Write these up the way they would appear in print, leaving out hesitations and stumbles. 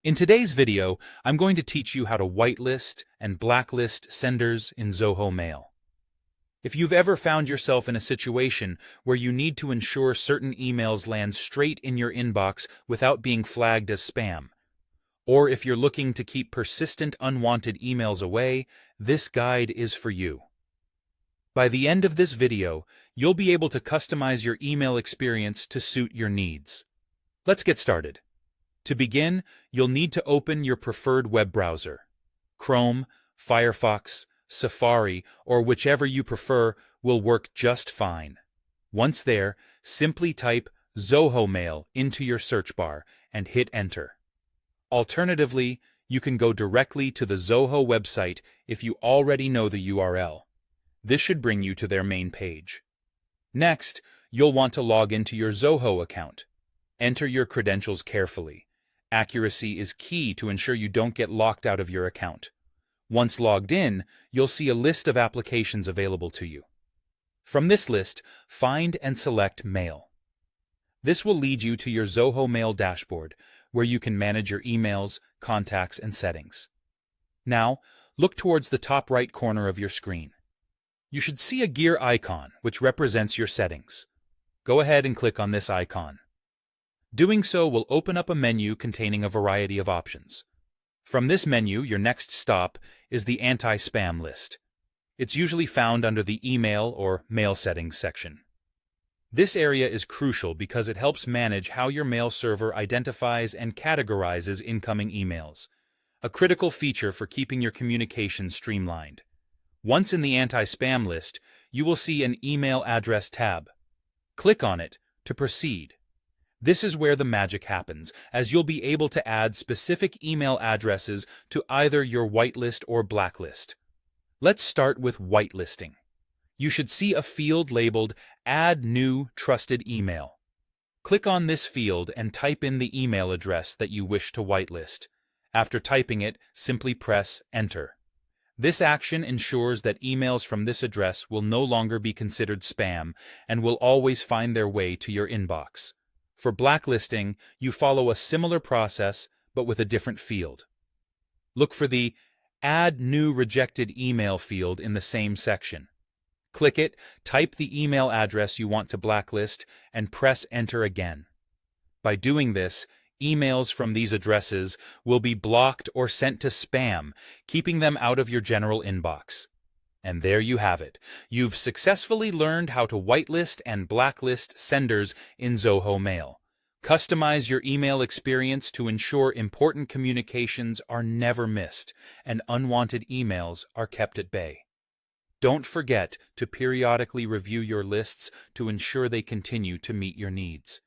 In today's video, I'm going to teach you how to whitelist and blacklist senders in Zoho Mail. If you've ever found yourself in a situation where you need to ensure certain emails land straight in your inbox without being flagged as spam, or if you're looking to keep persistent unwanted emails away, this guide is for you. By the end of this video, you'll be able to customize your email experience to suit your needs. Let's get started. To begin, you'll need to open your preferred web browser. Chrome, Firefox, Safari, or whichever you prefer will work just fine. Once there, simply type Zoho Mail into your search bar and hit Enter. Alternatively, you can go directly to the Zoho website if you already know the URL. This should bring you to their main page. Next, you'll want to log into your Zoho account. Enter your credentials carefully. Accuracy is key to ensure you don't get locked out of your account. Once logged in, you'll see a list of applications available to you. From this list, find and select Mail. This will lead you to your Zoho Mail dashboard, where you can manage your emails, contacts, and settings. Now, look towards the top right corner of your screen. You should see a gear icon, which represents your settings. Go ahead and click on this icon. Doing so will open up a menu containing a variety of options. From this menu, your next stop is the anti-spam list. It's usually found under the Email or Mail Settings section. This area is crucial because it helps manage how your mail server identifies and categorizes incoming emails, a critical feature for keeping your communications streamlined. Once in the anti-spam list, you will see an Email Address tab. Click on it to proceed. This is where the magic happens, as you'll be able to add specific email addresses to either your whitelist or blacklist. Let's start with whitelisting. You should see a field labeled Add New Trusted Email. Click on this field and type in the email address that you wish to whitelist. After typing it, simply press Enter. This action ensures that emails from this address will no longer be considered spam and will always find their way to your inbox. For blacklisting, you follow a similar process, but with a different field. Look for the Add New Rejected Email field in the same section. Click it, type the email address you want to blacklist, and press Enter again. By doing this, emails from these addresses will be blocked or sent to spam, keeping them out of your general inbox. And there you have it. You've successfully learned how to whitelist and blacklist senders in Zoho Mail. Customize your email experience to ensure important communications are never missed and unwanted emails are kept at bay. Don't forget to periodically review your lists to ensure they continue to meet your needs.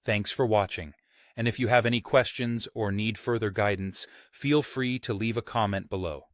Thanks for watching, and if you have any questions or need further guidance, feel free to leave a comment below.